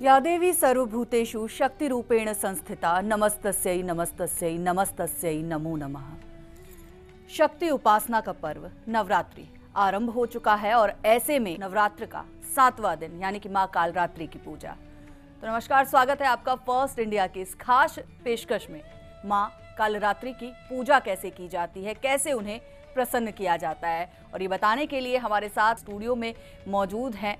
या देवी सर्वभूतेषु शक्तिरूपेण संस्थिता नमस्तस्यै नमस्तस्यै नमस्तस्यै नमो नमः। शक्ति उपासना का पर्व नवरात्रि आरंभ हो चुका है और ऐसे में नवरात्र का 7वां दिन यानी कि मां कालरात्रि की पूजा। तो नमस्कार, स्वागत है आपका फर्स्ट इंडिया की इस खास पेशकश में। मां कालरात्रि की पूजा कैसे की जाती है, कैसे उन्हें प्रसन्न किया जाता है, और ये बताने के लिए हमारे साथ स्टूडियो में मौजूद हैं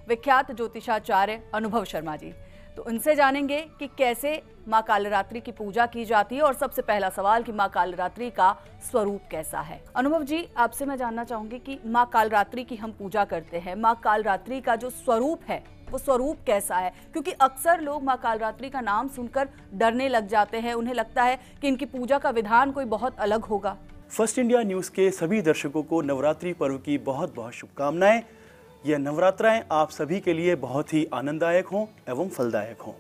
विख्यात ज्योतिषाचार्य अनुभव शर्मा जी। तो उनसे जानेंगे कि कैसे मां कालरात्रि की पूजा की जाती है और सबसे पहला सवाल कि मां कालरात्रि का स्वरूप कैसा है। अनुभव जी, आपसे मैं जानना चाहूंगी कि मां कालरात्रि की हम पूजा करते हैं, मां कालरात्रि का जो स्वरूप है वो स्वरूप कैसा है? क्योंकि अक्सर लोग मां कालरात्रि का नाम सुनकर डरने लग जाते हैं, उन्हें लगता है कि इनकी पूजा का विधान कोई बहुत अलग होगा। फर्स्ट इंडिया न्यूज़ के सभी दर्शकों को नवरात्रि पर्व की बहुत बहुत शुभकामनाएं। यह नवरात्राएं आप सभी के लिए बहुत ही आनंददायक हों एवं फलदायक हों।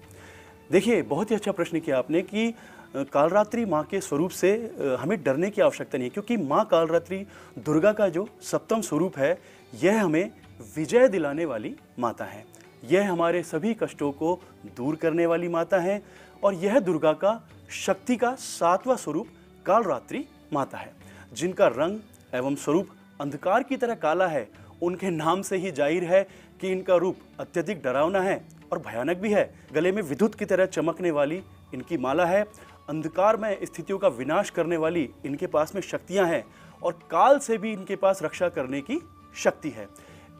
देखिए, बहुत ही अच्छा प्रश्न किया आपने कि कालरात्रि माँ के स्वरूप से हमें डरने की आवश्यकता नहीं है, क्योंकि माँ कालरात्रि दुर्गा का जो सप्तम स्वरूप है, यह हमें विजय दिलाने वाली माता है। यह हमारे सभी कष्टों को दूर करने वाली माता है और यह दुर्गा का शक्ति का 7वां स्वरूप कालरात्रि माता है, जिनका रंग एवं स्वरूप अंधकार की तरह काला है। उनके नाम से ही जाहिर है कि इनका रूप अत्यधिक डरावना है और भयानक भी है। गले में विद्युत की तरह चमकने वाली इनकी माला है। अंधकार में स्थितियों का विनाश करने वाली इनके पास में शक्तियां हैं और काल से भी इनके पास रक्षा करने की शक्ति है।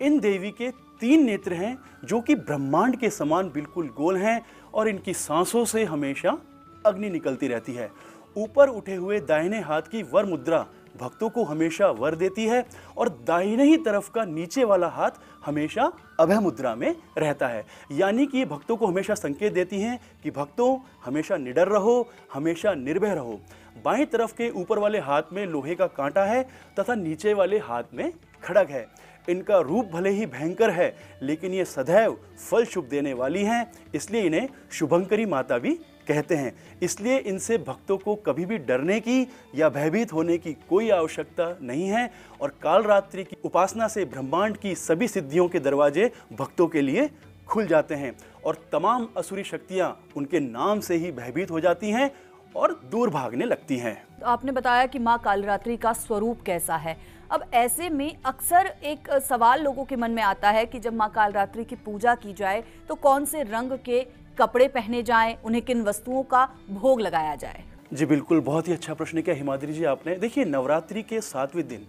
इन देवी के 3 नेत्र हैं जो कि ब्रह्मांड के समान बिल्कुल गोल हैं और इनकी सांसों से हमेशा अग्नि निकलती रहती है। ऊपर उठे हुए दाहिने हाथ की वर मुद्रा भक्तों को हमेशा वर देती है और दाहिने ही तरफ का नीचे वाला हाथ हमेशा अभय मुद्रा में रहता है। यानी कि ये भक्तों को हमेशा संकेत देती हैं कि भक्तों हमेशा निडर रहो, हमेशा निर्भय रहो। बाईं तरफ के ऊपर वाले हाथ में लोहे का कांटा है तथा नीचे वाले हाथ में खड्ग है। इनका रूप भले ही भयंकर है, लेकिन ये सदैव फल शुभ देने वाली हैं, इसलिए इन्हें शुभंकरी माता भी कहते हैं। इसलिए इनसे भक्तों को कभी भी डरने की या भयभीत होने की कोई आवश्यकता नहीं है और कालरात्रि की उपासना से ब्रह्मांड की सभी सिद्धियों के दरवाजे भक्तों के लिए खुल जाते हैं और तमाम असुरी शक्तियां उनके नाम से ही भयभीत हो जाती हैं और दूर भागने लगती हैं। तो आपने बताया कि मां कालरात्रि का स्वरूप कैसा है। अब ऐसे में अक्सर एक सवाल लोगों के मन में आता है कि जब मां कालरात्रि की पूजा की जाए तो कौन से रंग के कपड़े पहने जाएं, उन्हें किन वस्तुओं का भोग लगाया जाए? जी बिल्कुल, बहुत ही अच्छा प्रश्न किया हिमाद्री जी आपने। देखिए, नवरात्रि के 7वें दिन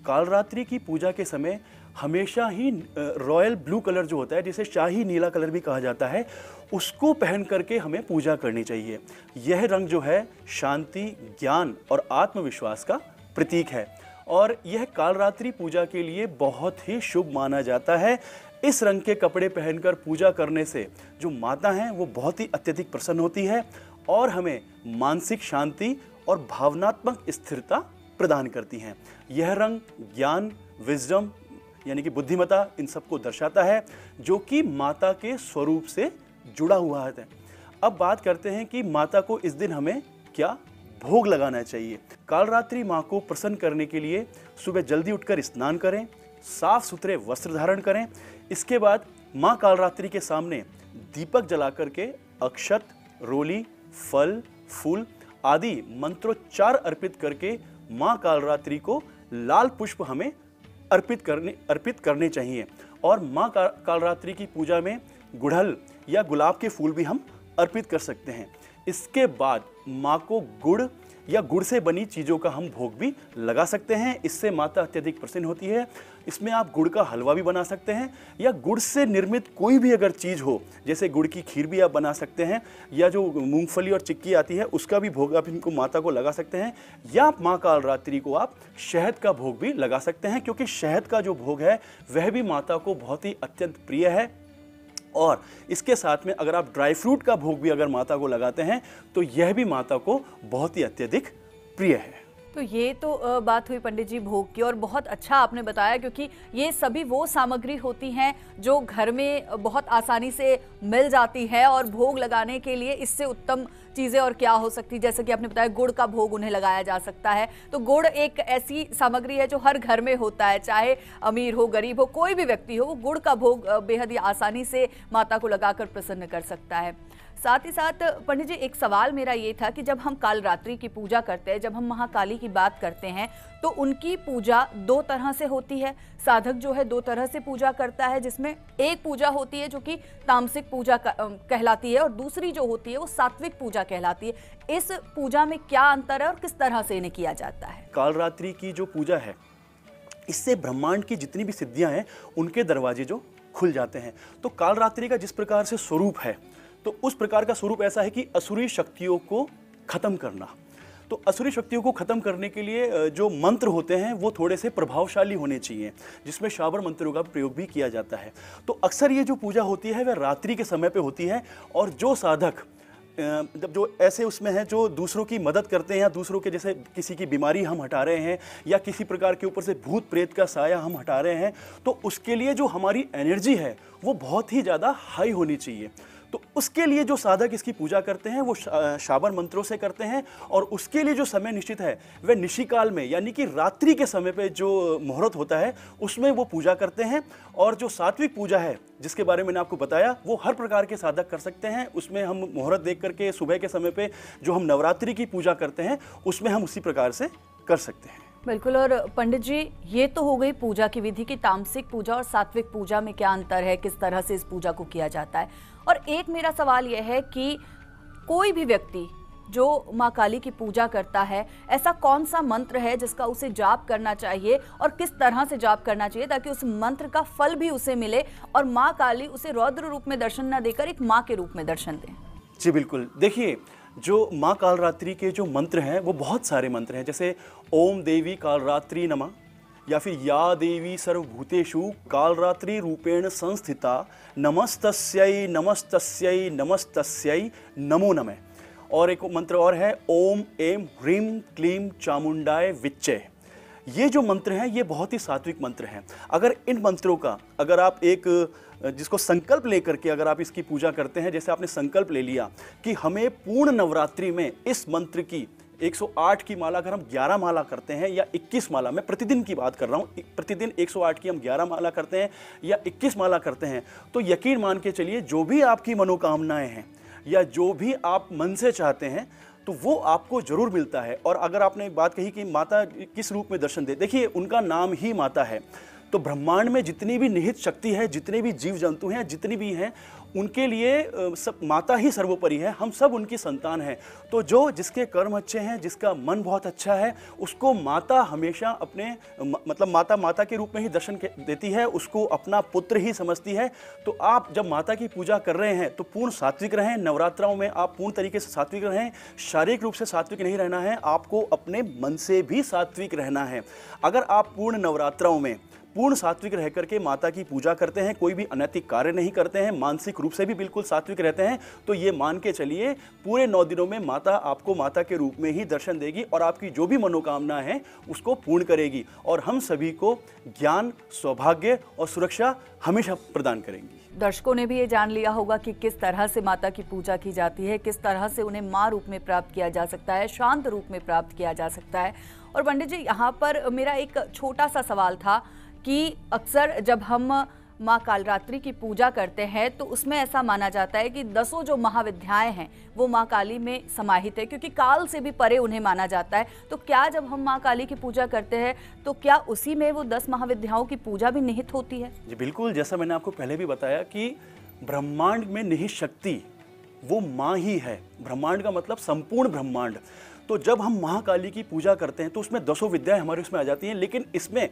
कालरात्रि की पूजा के समय हमेशा ही रॉयल ब्लू कलर जो होता है, जिसे शाही नीला कलर भी कहा जाता है, उसको पहन करके हमें पूजा करनी चाहिए। यह रंग जो है शांति, ज्ञान और आत्मविश्वास का प्रतीक है और यह कालरात्रि पूजा के लिए बहुत ही शुभ माना जाता है। इस रंग के कपड़े पहनकर पूजा करने से जो माता हैं वो बहुत ही अत्यधिक प्रसन्न होती है और हमें मानसिक शांति और भावनात्मक स्थिरता प्रदान करती हैं। यह रंग ज्ञान, विजडम यानी कि बुद्धिमता, इन सबको दर्शाता है, जो कि माता के स्वरूप से जुड़ा हुआ है। अब बात करते हैं कि माता को इस दिन हमें क्या भोग लगाना चाहिए। कालरात्रि माँ को प्रसन्न करने के लिए सुबह जल्दी उठकर स्नान करें, साफ सुथरे वस्त्र धारण करें। इसके बाद माँ कालरात्रि के सामने दीपक जला करके अक्षत, रोली, फल, फूल आदि मंत्रोच्चार अर्पित करके माँ कालरात्रि को लाल पुष्प हमें अर्पित करने चाहिए। और माँ कालरात्रि की पूजा में गुड़हल या गुलाब के फूल भी हम अर्पित कर सकते हैं। इसके बाद माँ को गुड़ या गुड़ से बनी चीज़ों का हम भोग भी लगा सकते हैं। इससे माता अत्यधिक प्रसन्न होती है। इसमें आप गुड़ का हलवा भी बना सकते हैं या गुड़ से निर्मित कोई भी अगर चीज़ हो, जैसे गुड़ की खीर भी आप बना सकते हैं, या जो मूंगफली और चिक्की आती है उसका भी भोग आप इनको माता को लगा सकते हैं, या माँ कालरात्रि को आप शहद का भोग भी लगा सकते हैं, क्योंकि शहद का जो भोग है वह भी माता को बहुत ही अत्यंत प्रिय है। और इसके साथ में अगर आप ड्राई फ्रूट का भोग भी अगर माता को लगाते हैं तो यह भी माता को बहुत ही अत्यधिक प्रिय है। तो ये तो बात हुई पंडित जी भोग की, और बहुत अच्छा आपने बताया, क्योंकि ये सभी वो सामग्री होती हैं जो घर में बहुत आसानी से मिल जाती है, और भोग लगाने के लिए इससे उत्तम चीज़ें और क्या हो सकती है। जैसे कि आपने बताया गुड़ का भोग उन्हें लगाया जा सकता है, तो गुड़ एक ऐसी सामग्री है जो हर घर में होता है, चाहे अमीर हो गरीब हो कोई भी व्यक्ति हो, वो गुड़ का भोग बेहद ही आसानी से माता को लगाकर प्रसन्न कर सकता है। साथ ही साथ पंडित जी एक सवाल मेरा ये था कि जब हम कालरात्रि की पूजा करते हैं, जब हम महाकाली की बात करते हैं, तो उनकी पूजा दो तरह से होती है। साधक जो है दो तरह से पूजा करता है, जिसमें एक पूजा होती है जो कि तामसिक पूजा कहलाती है, और दूसरी जो होती है वो सात्विक पूजा कहलाती है। इस पूजा में क्या अंतर है और किस तरह से इन्हें किया जाता है? कालरात्रि की जो पूजा है, इससे ब्रह्मांड की जितनी भी सिद्धियां हैं उनके दरवाजे जो खुल जाते हैं। तो कालरात्रि का जिस प्रकार से स्वरूप है, तो उस प्रकार का स्वरूप ऐसा है कि असुरी शक्तियों को खत्म करना। तो असुरी शक्तियों को खत्म करने के लिए जो मंत्र होते हैं वो थोड़े से प्रभावशाली होने चाहिए, जिसमें शाबर मंत्रों का प्रयोग भी किया जाता है। तो अक्सर ये जो पूजा होती है वह रात्रि के समय पे होती है, और जो साधक जब जो ऐसे उसमें हैं जो दूसरों की मदद करते हैं, या दूसरों के जैसे किसी की बीमारी हम हटा रहे हैं, या किसी प्रकार के ऊपर से भूत प्रेत का साया हम हटा रहे हैं, तो उसके लिए जो हमारी एनर्जी है वो बहुत ही ज़्यादा हाई होनी चाहिए। तो उसके लिए जो साधक इसकी पूजा करते हैं वो शाबर मंत्रों से करते हैं, और उसके लिए जो समय निश्चित है वह निशिकाल में, यानी कि रात्रि के समय पे जो मुहूर्त होता है उसमें वो पूजा करते हैं। और जो सात्विक पूजा है जिसके बारे में मैंने आपको बताया, वो हर प्रकार के साधक कर सकते हैं। उसमें हम मुहूर्त देख करके सुबह के समय पे जो हम नवरात्रि की पूजा करते हैं उसमें हम उसी प्रकार से कर सकते हैं। बिल्कुल। और पंडित जी ये तो हो गई पूजा की विधि की, तामसिक पूजा और सात्विक पूजा में क्या अंतर है, किस तरह से इस पूजा को किया जाता है। और एक मेरा सवाल यह है कि कोई भी व्यक्ति जो माँ काली की पूजा करता है, ऐसा कौन सा मंत्र है जिसका उसे जाप करना चाहिए और किस तरह से जाप करना चाहिए ताकि उस मंत्र का फल भी उसे मिले और माँ काली उसे रौद्र रूप में दर्शन न देकर एक माँ के रूप में दर्शन दें? जी बिल्कुल। देखिए, जो माँ कालरात्रि के जो मंत्र हैं वो बहुत सारे मंत्र हैं, जैसे ओम देवी कालरात्रि नमः, या फिर या देवी सर्वभूतेषु कालरात्रि रूपेण संस्थिता नमस्तस्यै नमस्तस्यै नमस्तस्यै नमो नमः। और एक मंत्र और है ओम एम ह्रीम क्लीम चामुंडाय विच्चे। ये जो मंत्र हैं ये बहुत ही सात्विक मंत्र हैं। अगर इन मंत्रों का अगर आप एक जिसको संकल्प लेकर के अगर आप इसकी पूजा करते हैं, जैसे आपने संकल्प ले लिया कि हमें पूर्ण नवरात्रि में इस मंत्र की 108 की माला अगर हम 11 माला करते हैं या 21 माला, मैं प्रतिदिन की बात कर रहा हूँ, प्रतिदिन 108 की हम 11 माला करते हैं या 21 माला करते हैं, तो यकीन मान के चलिए जो भी आपकी मनोकामनाएं हैं या जो भी आप मन से चाहते हैं तो वो आपको जरूर मिलता है। और अगर आपने एक बात कही कि माता किस रूप में दर्शन दे, देखिए उनका नाम ही माता है। तो ब्रह्मांड में जितनी भी निहित शक्ति है, जितने भी जीव जंतु हैं, जितनी भी हैं, उनके लिए सब माता ही सर्वोपरि है। हम सब उनकी संतान हैं। तो जो जिसके कर्म अच्छे हैं, जिसका मन बहुत अच्छा है, उसको माता हमेशा अपने मतलब माता के रूप में ही दर्शन देती है, उसको अपना पुत्र ही समझती है। तो आप जब माता की पूजा कर रहे हैं तो पूर्ण सात्विक रहें। नवरात्राओं में आप पूर्ण तरीके से सात्विक रहें। शारीरिक रूप से सात्विक नहीं रहना है, आपको अपने मन से भी सात्विक रहना है। अगर आप पूर्ण नवरात्राओं में पूर्ण सात्विक रह करके माता की पूजा करते हैं, कोई भी अनैतिक कार्य नहीं करते हैं, मानसिक रूप से भी बिल्कुल सात्विक रहते हैं, तो ये मान के चलिए पूरे 9 दिनों में माता आपको माता के रूप में ही दर्शन देगी और आपकी जो भी मनोकामना है उसको पूर्ण करेगी और हम सभी को ज्ञान, सौभाग्य और सुरक्षा हमेशा प्रदान करेंगी। दर्शकों ने भी ये जान लिया होगा कि किस तरह से माता की पूजा की जाती है, किस तरह से उन्हें माँ रूप में प्राप्त किया जा सकता है, शांत रूप में प्राप्त किया जा सकता है। और पंडित जी यहाँ पर मेरा एक छोटा सा सवाल था कि अक्सर जब हम माँ कालरात्रि की पूजा करते हैं तो उसमें ऐसा माना जाता है कि 10 जो महाविद्याएं हैं वो माँ काली में समाहित है, क्योंकि काल से भी परे उन्हें माना जाता है। तो क्या जब हम माँ काली की पूजा करते हैं तो क्या उसी में वो 10 महाविद्याओं की पूजा भी निहित होती है? जी बिल्कुल, जैसा मैंने आपको पहले भी बताया कि ब्रह्मांड में निहित शक्ति वो माँ ही है। ब्रह्मांड का मतलब संपूर्ण ब्रह्मांड। तो जब हम महाकाली की पूजा करते हैं तो उसमें 10 विद्याएं हमारे उसमें आ जाती हैं, लेकिन इसमें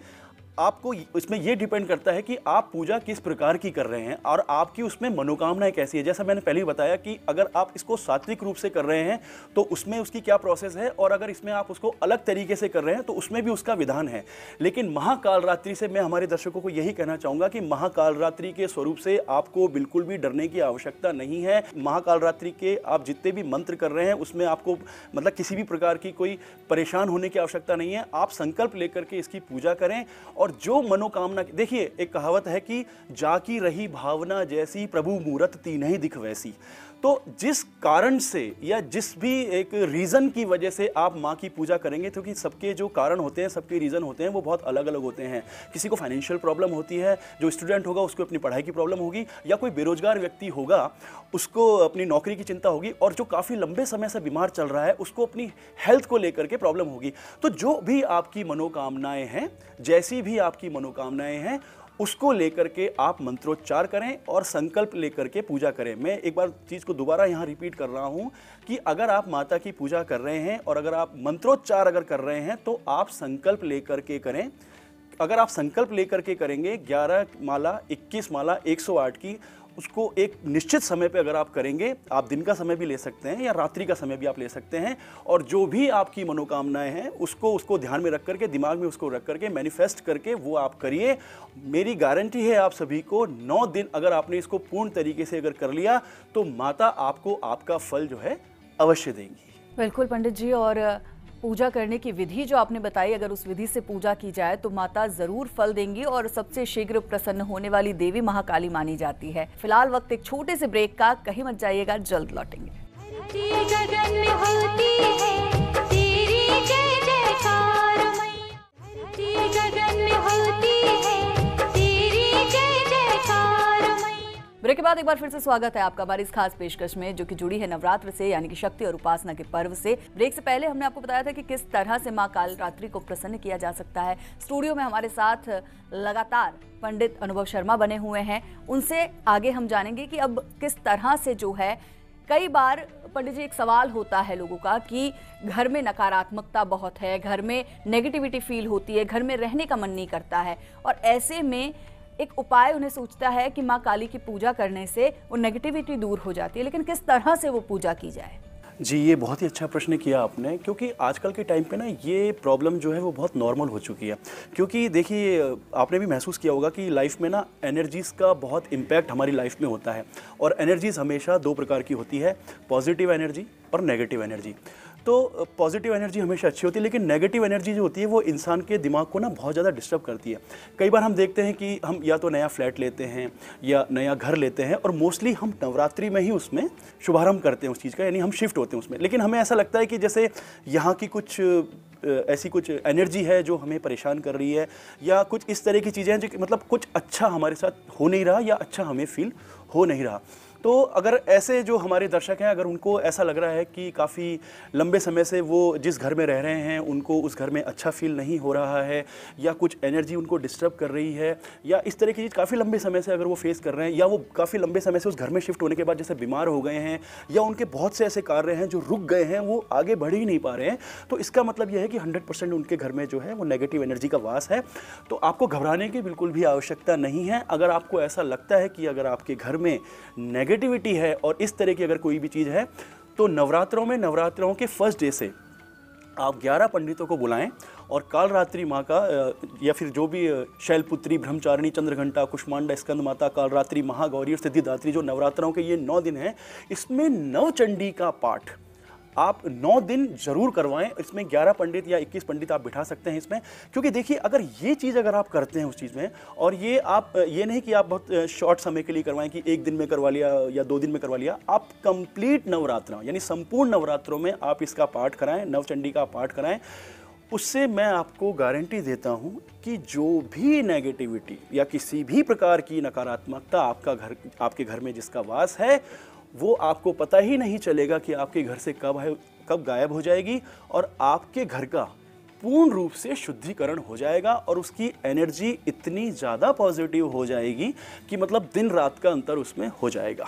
आपको इसमें ये डिपेंड करता है कि आप पूजा किस प्रकार की कर रहे हैं और आपकी उसमें मनोकामनाएं कैसी है। जैसा मैंने पहले ही बताया कि अगर आप इसको सात्विक रूप से कर रहे हैं तो उसमें उसकी क्या प्रोसेस है, और अगर इसमें आप उसको अलग तरीके से कर रहे हैं तो उसमें भी उसका विधान है। लेकिन महाकाल रात्रि से मैं हमारे दर्शकों को यही कहना चाहूँगा कि महाकाल रात्रि के स्वरूप से आपको बिल्कुल भी डरने की आवश्यकता नहीं है। महाकाल रात्रि के आप जितने भी मंत्र कर रहे हैं उसमें आपको मतलब किसी भी प्रकार की कोई परेशान होने की आवश्यकता नहीं है। आप संकल्प लेकर के इसकी पूजा करें और जो मनोकामना, देखिए एक कहावत है कि जाकी रही भावना जैसी प्रभु मूरत तीनहि दिख वैसी। तो जिस कारण से या जिस भी एक रीज़न की वजह से आप माँ की पूजा करेंगे, क्योंकि सबके जो कारण होते हैं, सबके रीज़न होते हैं, वो बहुत अलग अलग होते हैं। किसी को फाइनेंशियल प्रॉब्लम होती है, जो स्टूडेंट होगा उसको अपनी पढ़ाई की प्रॉब्लम होगी, या कोई बेरोजगार व्यक्ति होगा उसको अपनी नौकरी की चिंता होगी, और जो काफ़ी लंबे समय से बीमार चल रहा है उसको अपनी हेल्थ को लेकर के प्रॉब्लम होगी। तो जो भी आपकी मनोकामनाएं हैं, जैसी भी आपकी मनोकामनाएं हैं, उसको लेकर के आप मंत्रोच्चार करें और संकल्प लेकर के पूजा करें। मैं एक बार चीज़ को दोबारा यहाँ रिपीट कर रहा हूँ कि अगर आप माता की पूजा कर रहे हैं और अगर आप मंत्रोच्चार अगर कर रहे हैं तो आप संकल्प लेकर के करें। अगर आप संकल्प लेकर के करेंगे 11 माला, 21 माला, 108 की, उसको एक निश्चित समय पे अगर आप करेंगे, आप दिन का समय भी ले सकते हैं या रात्रि का समय भी आप ले सकते हैं, और जो भी आपकी मनोकामनाएं हैं उसको ध्यान में रख करके, दिमाग में उसको रख करके, मैनिफेस्ट करके वो आप करिए। मेरी गारंटी है आप सभी को 9 दिन अगर आपने इसको पूर्ण तरीके से अगर कर लिया तो माता आपको आपका फल जो है अवश्य देंगी। बिल्कुल पंडित जी, और पूजा करने की विधि जो आपने बताई, अगर उस विधि से पूजा की जाए तो माता जरूर फल देंगी और सबसे शीघ्र प्रसन्न होने वाली देवी महाकाली मानी जाती है। फिलहाल वक्त एक छोटे से ब्रेक का, कहीं मत जाइएगा, जल्द लौटेंगे। गगन में होती है तेरी जय जयकार मैया, गगन में होती है तेरी जय जयकार मैया। ब्रेक के बाद एक बार फिर से स्वागत है आपका हमारी इस खास पेशकश में, जो कि जुड़ी है नवरात्र से, यानी कि शक्ति और उपासना के पर्व से। ब्रेक से पहले हमने आपको बताया था कि किस तरह से मां काल रात्रि को प्रसन्न किया जा सकता है। स्टूडियो में हमारे साथ लगातार पंडित अनुभव शर्मा बने हुए हैं, उनसे आगे हम जानेंगे कि अब किस तरह से जो है, कई बार पंडित जी एक सवाल होता है लोगों का कि घर में नकारात्मकता बहुत है, घर में नेगेटिविटी फील होती है, घर में रहने का मन नहीं करता है, और ऐसे में एक उपाय उन्हें सोचता है कि माँ काली की पूजा करने से वो नेगेटिविटी दूर हो जाती है, लेकिन किस तरह से वो पूजा की जाए? जी, ये बहुत ही अच्छा प्रश्न किया आपने, क्योंकि आजकल के टाइम पे ना ये प्रॉब्लम जो है वो बहुत नॉर्मल हो चुकी है। क्योंकि देखिए, आपने भी महसूस किया होगा कि लाइफ में ना एनर्जीज़ का बहुत इम्पैक्ट हमारी लाइफ में होता है, और एनर्जीज़ हमेशा 2 प्रकार की होती है, पॉजिटिव एनर्जी और नेगेटिव एनर्जी। तो पॉजिटिव एनर्जी हमेशा अच्छी होती है, लेकिन नेगेटिव एनर्जी जो होती है वो इंसान के दिमाग को ना बहुत ज़्यादा डिस्टर्ब करती है। कई बार हम देखते हैं कि हम या तो नया फ्लैट लेते हैं या नया घर लेते हैं, और मोस्टली हम नवरात्रि में ही उसमें शुभारंभ करते हैं उस चीज़ का, यानी हम शिफ्ट होते हैं उसमें। लेकिन हमें ऐसा लगता है कि जैसे यहाँ की कुछ ऐसी कुछ एनर्जी है जो हमें परेशान कर रही है, या कुछ इस तरह की चीज़ें हैं जो मतलब कुछ अच्छा हमारे साथ हो नहीं रहा या अच्छा हमें फील हो नहीं रहा। तो अगर ऐसे जो हमारे दर्शक हैं, अगर उनको ऐसा लग रहा है कि काफ़ी लंबे समय से वो जिस घर में रह रहे हैं उनको उस घर में अच्छा फील नहीं हो रहा है, या कुछ एनर्जी उनको डिस्टर्ब कर रही है, या इस तरह की चीज़ काफ़ी लंबे समय से अगर वो फेस कर रहे हैं, या वो काफ़ी लंबे समय से उस घर में शिफ्ट होने के बाद जैसे बीमार हो गए हैं, या उनके बहुत से ऐसे कार्य हैं जो रुक गए हैं, वो आगे बढ़ ही नहीं पा रहे हैं, तो इसका मतलब यह है कि 100% उनके घर में जो है वो नेगेटिव एनर्जी का वास है। तो आपको घबराने की बिल्कुल भी आवश्यकता नहीं है। अगर आपको ऐसा लगता है कि अगर आपके घर में नेगेटिविटी है और इस तरह की अगर कोई भी चीज़ है, तो नवरात्रों के फर्स्ट डे से आप 11 पंडितों को बुलाएं और काल रात्रि माँ का या फिर जो भी शैलपुत्री, ब्रह्मचारिणी, चंद्रघंटा, कुष्मांडा, स्कंद माता, काल रात्रि, महागौरी और सिद्धिदात्री, जो नवरात्रों के ये 9 दिन हैं, इसमें नवचंडी का पाठ आप 9 दिन जरूर करवाएं। इसमें 11 पंडित या 21 पंडित आप बिठा सकते हैं इसमें, क्योंकि देखिए, अगर ये चीज़ अगर आप करते हैं उस चीज़ में, और ये आप ये नहीं कि आप बहुत शॉर्ट समय के लिए करवाएं कि 1 दिन में करवा लिया या 2 दिन में करवा लिया, आप कंप्लीट नवरात्रों यानी संपूर्ण नवरात्रों में आप इसका पाठ कराएं, नवचंडी का पाठ कराएं। उससे मैं आपको गारंटी देता हूं कि जो भी नेगेटिविटी या किसी भी प्रकार की नकारात्मकता आपके घर में जिसका वास है, वो आपको पता ही नहीं चलेगा कि आपके घर से कब गायब हो जाएगी, और आपके घर का पूर्ण रूप से शुद्धिकरण हो जाएगा, और उसकी एनर्जी इतनी ज़्यादा पॉजिटिव हो जाएगी कि मतलब दिन रात का अंतर उसमें हो जाएगा।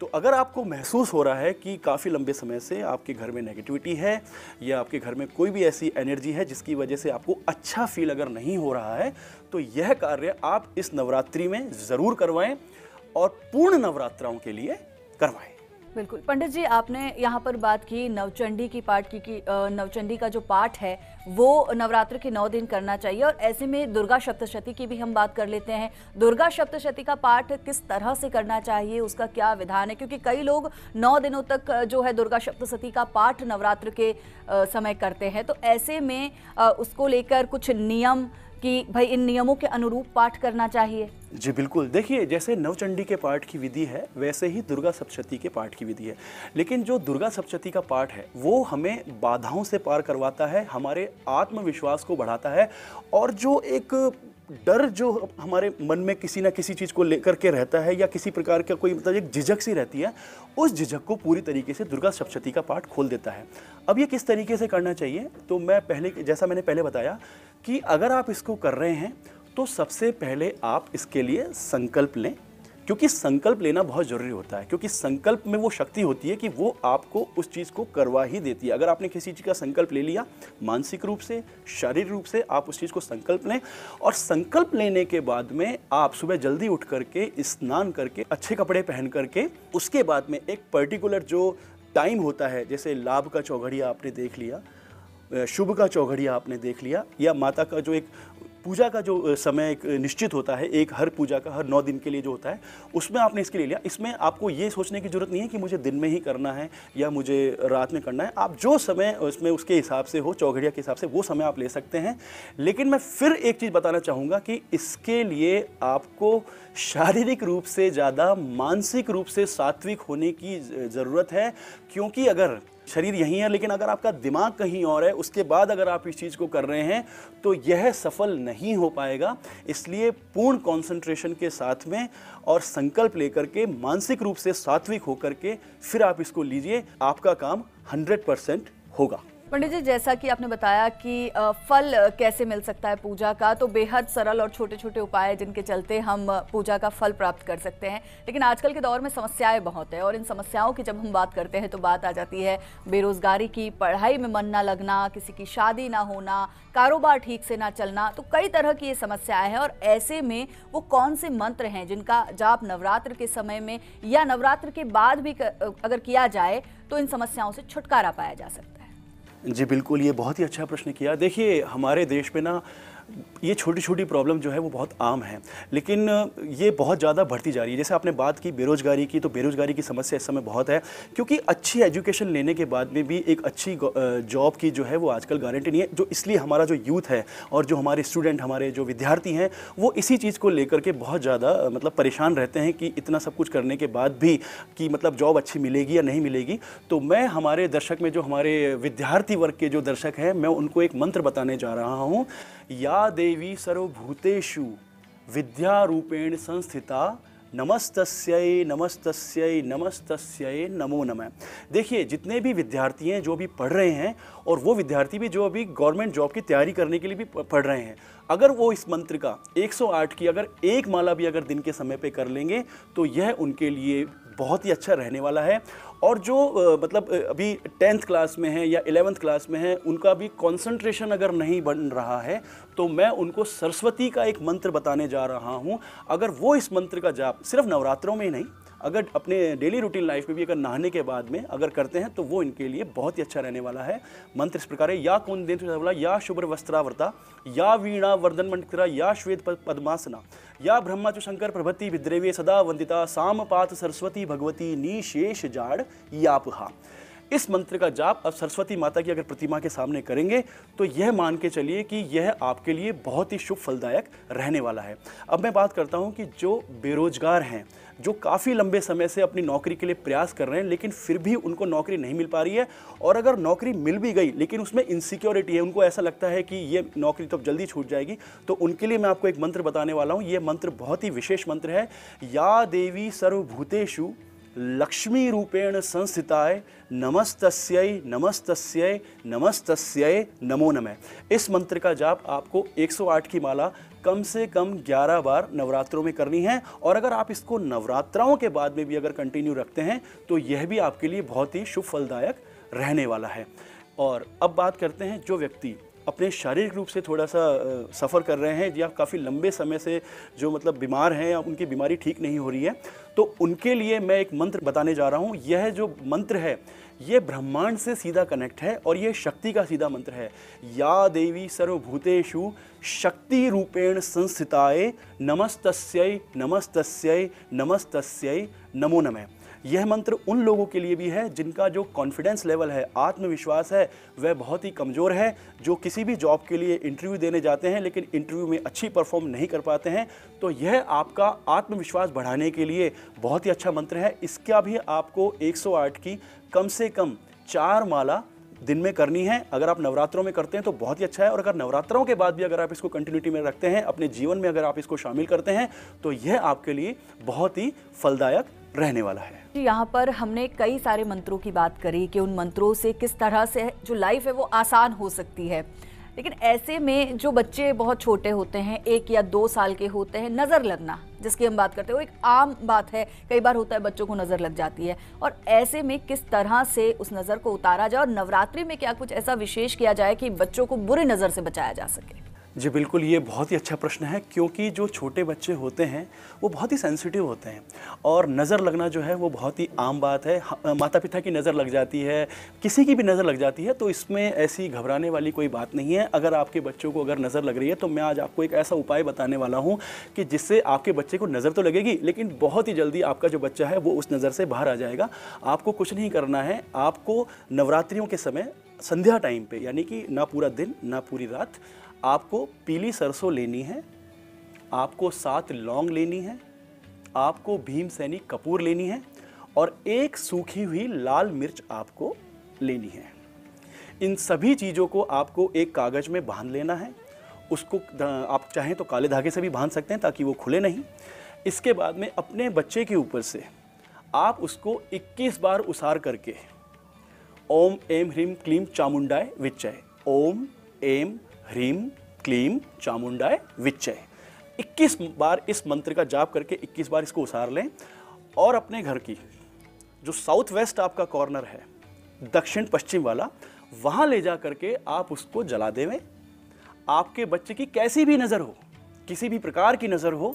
तो अगर आपको महसूस हो रहा है कि काफ़ी लंबे समय से आपके घर में नेगेटिविटी है या आपके घर में कोई भी ऐसी एनर्जी है जिसकी वजह से आपको अच्छा फील अगर नहीं हो रहा है, तो यह कार्य आप इस नवरात्रि में ज़रूर करवाएं और पूर्ण नवरात्राओं के लिए करवाएं। बिल्कुल पंडित जी, आपने यहाँ पर बात की नवचंडी की पाठ की नवचंडी का जो पाठ है वो नवरात्र के 9 दिन करना चाहिए, और ऐसे में दुर्गा सप्तशती की भी हम बात कर लेते हैं। दुर्गा सप्तशती का पाठ किस तरह से करना चाहिए, उसका क्या विधान है, क्योंकि कई लोग 9 दिनों तक जो है दुर्गा सप्तशती का पाठ नवरात्र के समय करते हैं, तो ऐसे में उसको लेकर कुछ नियम कि भाई इन नियमों के अनुरूप पाठ करना चाहिए? जी बिल्कुल, देखिए जैसे नवचंडी के पाठ की विधि है वैसे ही दुर्गा सप्तशती के पाठ की विधि है, लेकिन जो दुर्गा सप्तशती का पाठ है वो हमें बाधाओं से पार करवाता है, हमारे आत्मविश्वास को बढ़ाता है, और जो एक डर जो हमारे मन में किसी ना किसी चीज़ को लेकर के रहता है या किसी प्रकार का कोई मतलब एक झिझक सी रहती है, उस झिझक को पूरी तरीके से दुर्गा सप्तशती का पाठ खोल देता है। अब ये किस तरीके से करना चाहिए, तो मैं जैसा मैंने पहले बताया कि अगर आप इसको कर रहे हैं तो सबसे पहले आप इसके लिए संकल्प लें, क्योंकि संकल्प लेना बहुत ज़रूरी होता है, क्योंकि संकल्प में वो शक्ति होती है कि वो आपको उस चीज़ को करवा ही देती है। अगर आपने किसी चीज़ का संकल्प ले लिया, मानसिक रूप से, शारीरिक रूप से आप उस चीज़ को संकल्प लें, और संकल्प लेने के बाद में आप सुबह जल्दी उठ करके स्नान करके अच्छे कपड़े पहन करके उसके बाद में एक पर्टिकुलर जो टाइम होता है, जैसे लाभ का चौघड़िया आपने देख लिया, शुभ का चौघड़िया आपने देख लिया, या माता का जो एक पूजा का जो समय एक निश्चित होता है, एक हर पूजा का हर 9 दिन के लिए जो होता है, उसमें आपने इसके लिए लिया। इसमें आपको ये सोचने की ज़रूरत नहीं है कि मुझे दिन में ही करना है या मुझे रात में करना है। आप जो समय उसमें उसके हिसाब से हो, चौघड़िया के हिसाब से, वो समय आप ले सकते हैं। लेकिन मैं फिर एक चीज़ बताना चाहूँगा कि इसके लिए आपको शारीरिक रूप से ज़्यादा मानसिक रूप से सात्विक होने की ज़रूरत है, क्योंकि अगर शरीर यहीं है लेकिन अगर आपका दिमाग कहीं और है, उसके बाद अगर आप इस चीज़ को कर रहे हैं तो यह सफल नहीं हो पाएगा। इसलिए पूर्ण कंसंट्रेशन के साथ में और संकल्प लेकर के मानसिक रूप से सात्विक होकर के फिर आप इसको लीजिए, आपका काम 100% होगा। पंडित जी, जैसा कि आपने बताया कि फल कैसे मिल सकता है पूजा का, तो बेहद सरल और छोटे छोटे उपाय जिनके चलते हम पूजा का फल प्राप्त कर सकते हैं। लेकिन आजकल के दौर में समस्याएं बहुत है, और इन समस्याओं की जब हम बात करते हैं तो बात आ जाती है बेरोजगारी की, पढ़ाई में मन ना लगना, किसी की शादी ना होना, कारोबार ठीक से ना चलना, तो कई तरह की ये समस्याएं हैं। और ऐसे में वो कौन से मंत्र हैं जिनका जाप नवरात्र के समय में या नवरात्र के बाद भी अगर किया जाए तो इन समस्याओं से छुटकारा पाया जा सकता है? जी बिल्कुल, ये बहुत ही अच्छा प्रश्न किया। देखिए हमारे देश में ना ये छोटी छोटी प्रॉब्लम जो है वो बहुत आम है, लेकिन ये बहुत ज़्यादा बढ़ती जा रही है। जैसे आपने बात की बेरोज़गारी की, तो बेरोज़गारी की समस्या इस समय बहुत है, क्योंकि अच्छी एजुकेशन लेने के बाद में भी एक अच्छी जॉब की जो है वो आजकल गारंटी नहीं है। जो इसलिए हमारा जो यूथ है और जो हमारे स्टूडेंट, हमारे जो विद्यार्थी हैं, वो इसी चीज़ को लेकर के बहुत ज़्यादा मतलब परेशान रहते हैं कि इतना सब कुछ करने के बाद भी कि मतलब जॉब अच्छी मिलेगी या नहीं मिलेगी। तो मैं हमारे दर्शक में जो हमारे विद्यार्थी वर्ग के जो दर्शक हैं, मैं उनको एक मंत्र बताने जा रहा हूँ। या देवी सर्वभूतेषु विद्यारूपेण संस्थिता नमस्तस्यै नमस्तस्यै नमस्तस्यै नमो नमः। देखिए जितने भी विद्यार्थी हैं जो भी पढ़ रहे हैं, और वो विद्यार्थी भी जो अभी गवर्नमेंट जॉब की तैयारी करने के लिए भी पढ़ रहे हैं, अगर वो इस मंत्र का 108 की अगर एक माला भी अगर दिन के समय पे कर लेंगे तो यह उनके लिए बहुत ही अच्छा रहने वाला है। और जो मतलब अभी 10th क्लास में है या 11th क्लास में है, उनका भी कंसंट्रेशन अगर नहीं बन रहा है, तो मैं उनको सरस्वती का एक मंत्र बताने जा रहा हूँ। अगर वो इस मंत्र का जाप सिर्फ नवरात्रों में ही नहीं, अगर अपने डेली रूटीन लाइफ में भी अगर नहाने के बाद में अगर करते हैं तो वो इनके लिए बहुत ही अच्छा रहने वाला है। मंत्र इस प्रकार है। या कुंदेन्द्र या शुभ्र वस्त्रावृता या वीणा वर्धन मंडिता या श्वेत पद्मासना या ब्रह्माचु शंकर प्रभृति विद्रेवे सदा वंदिता सामपात सरस्वती भगवती निशेष जाड़ यापहा। इस मंत्र का जाप अब सरस्वती माता की अगर प्रतिमा के सामने करेंगे तो यह मान के चलिए कि यह आपके लिए बहुत ही शुभ फलदायक रहने वाला है। अब मैं बात करता हूं कि जो बेरोजगार हैं, जो काफ़ी लंबे समय से अपनी नौकरी के लिए प्रयास कर रहे हैं लेकिन फिर भी उनको नौकरी नहीं मिल पा रही है, और अगर नौकरी मिल भी गई लेकिन उसमें इनसिक्योरिटी है, उनको ऐसा लगता है कि ये नौकरी तो जल्दी छूट जाएगी, तो उनके लिए मैं आपको एक मंत्र बताने वाला हूँ। ये मंत्र बहुत ही विशेष मंत्र है। या देवी सर्वभूतेषु लक्ष्मी रूपेण संस्थिताय नमस्तस्यै नमस्तस्यै नमस्तस्यै नमो नमः। इस मंत्र का जाप आपको 108 की माला कम से कम 11 बार नवरात्रों में करनी है। और अगर आप इसको नवरात्राओं के बाद में भी अगर कंटिन्यू रखते हैं तो यह भी आपके लिए बहुत ही शुभ फलदायक रहने वाला है। और अब बात करते हैं जो व्यक्ति अपने शारीरिक रूप से थोड़ा सा सफ़र कर रहे हैं या काफ़ी लंबे समय से जो मतलब बीमार हैं या उनकी बीमारी ठीक नहीं हो रही है, तो उनके लिए मैं एक मंत्र बताने जा रहा हूँ। यह जो मंत्र है ये ब्रह्मांड से सीधा कनेक्ट है और ये शक्ति का सीधा मंत्र है। या देवी सर्वभूतेषु शक्ति रूपेण संस्थिताय नमस्तस्यै नमस्तस्यै नमस्तस्यै नमो नमः। यह मंत्र उन लोगों के लिए भी है जिनका जो कॉन्फिडेंस लेवल है, आत्मविश्वास है, वह बहुत ही कमज़ोर है, जो किसी भी जॉब के लिए इंटरव्यू देने जाते हैं लेकिन इंटरव्यू में अच्छी परफॉर्म नहीं कर पाते हैं। तो यह आपका आत्मविश्वास बढ़ाने के लिए बहुत ही अच्छा मंत्र है। इसका भी आपको 108 की कम से कम 4 माला दिन में करनी है। अगर आप नवरात्रों में करते हैं तो बहुत ही अच्छा है, और अगर नवरात्रों के बाद भी अगर आप इसको कंटिन्यूटी में रखते हैं, अपने जीवन में अगर आप इसको शामिल करते हैं, तो यह आपके लिए बहुत ही फलदायक रहने वाला है। यहाँ पर हमने कई सारे मंत्रों की बात करी कि उन मंत्रों से किस तरह से जो लाइफ है वो आसान हो सकती है, लेकिन ऐसे में जो बच्चे बहुत छोटे होते हैं, 1 या 2 साल के होते हैं, नज़र लगना जिसकी हम बात करते हैं वो एक आम बात है। कई बार होता है बच्चों को नज़र लग जाती है, और ऐसे में किस तरह से उस नज़र को उतारा जाए, और नवरात्रि में क्या कुछ ऐसा विशेष किया जाए कि बच्चों को बुरी नज़र से बचाया जा सके? जी बिल्कुल, ये बहुत ही अच्छा प्रश्न है, क्योंकि जो छोटे बच्चे होते हैं वो बहुत ही सेंसिटिव होते हैं और नज़र लगना जो है वो बहुत ही आम बात है। माता पिता की नज़र लग जाती है, किसी की भी नज़र लग जाती है, तो इसमें ऐसी घबराने वाली कोई बात नहीं है। अगर आपके बच्चों को अगर नज़र लग रही है तो मैं आज आपको एक ऐसा उपाय बताने वाला हूँ कि जिससे आपके बच्चे को नज़र तो लगेगी लेकिन बहुत ही जल्दी आपका जो बच्चा है वो उस नज़र से बाहर आ जाएगा। आपको कुछ नहीं करना है, आपको नवरात्रियों के समय संध्या टाइम पे, यानी कि ना पूरा दिन ना पूरी रात, आपको पीली सरसों लेनी है, आपको 7 लौंग लेनी है, आपको भीमसेनी कपूर लेनी है और 1 सूखी हुई लाल मिर्च आपको लेनी है। इन सभी चीज़ों को आपको एक कागज़ में बांध लेना है। उसको आप चाहें तो काले धागे से भी बांध सकते हैं ताकि वो खुले नहीं। इसके बाद में अपने बच्चे के ऊपर से आप उसको 21 बार उसार करके ओम एम ह्रीम क्लीम चामुंडाय विच्चय, ओम एम ह्रीम क्लीम चामुंडाय विच्चय, 21 बार इस मंत्र का जाप करके 21 बार इसको उसार लें और अपने घर की जो साउथ वेस्ट आपका कॉर्नर है, दक्षिण पश्चिम वाला, वहाँ ले जा करके आप उसको जला देवें। आपके बच्चे की कैसी भी नज़र हो, किसी भी प्रकार की नज़र हो,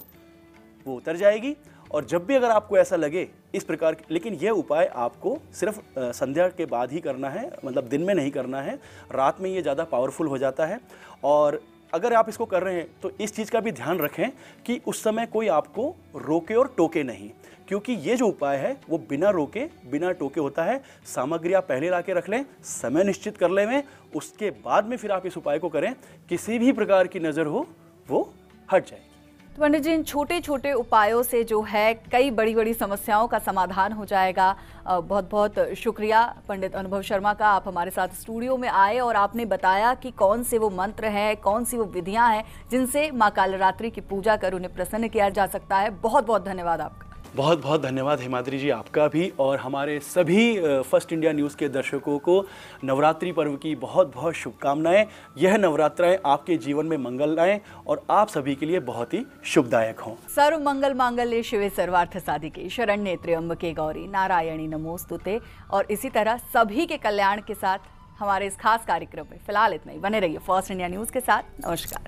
वो उतर जाएगी। और जब भी अगर आपको ऐसा लगे इस प्रकार की, लेकिन यह उपाय आपको सिर्फ संध्या के बाद ही करना है, मतलब दिन में नहीं करना है, रात में ये ज़्यादा पावरफुल हो जाता है। और अगर आप इसको कर रहे हैं तो इस चीज़ का भी ध्यान रखें कि उस समय कोई आपको रोके और टोके नहीं, क्योंकि ये जो उपाय है वो बिना रोके बिना टोके होता है। सामग्री आप पहले ला के रख लें, समय निश्चित कर लें, उसके बाद में फिर आप इस उपाय को करें, किसी भी प्रकार की नज़र हो वो हट जाएगी। तो पंडित जी, इन छोटे छोटे उपायों से जो है कई बड़ी बड़ी समस्याओं का समाधान हो जाएगा। बहुत बहुत शुक्रिया पंडित अनुभव शर्मा का, आप हमारे साथ स्टूडियो में आए और आपने बताया कि कौन से वो मंत्र हैं, कौन सी वो विधियां हैं जिनसे माँ कालरात्रि की पूजा कर उन्हें प्रसन्न किया जा सकता है। बहुत बहुत धन्यवाद आपका। बहुत बहुत धन्यवाद हिमाद्री जी, आपका भी, और हमारे सभी फर्स्ट इंडिया न्यूज़ के दर्शकों को नवरात्रि पर्व की बहुत बहुत शुभकामनाएं। यह नवरात्राएं आपके जीवन में मंगल लाएं और आप सभी के लिए बहुत ही शुभदायक हों। सर्व मंगल मांगल्ये शिवे सर्वार्थ साधिके शरण्ये त्र्यंबके गौरी नारायणी नमोस्तुते। और इसी तरह सभी के कल्याण के साथ हमारे इस खास कार्यक्रम में फिलहाल इतना ही। बने रहिए फर्स्ट इंडिया न्यूज़ के साथ। नमस्कार।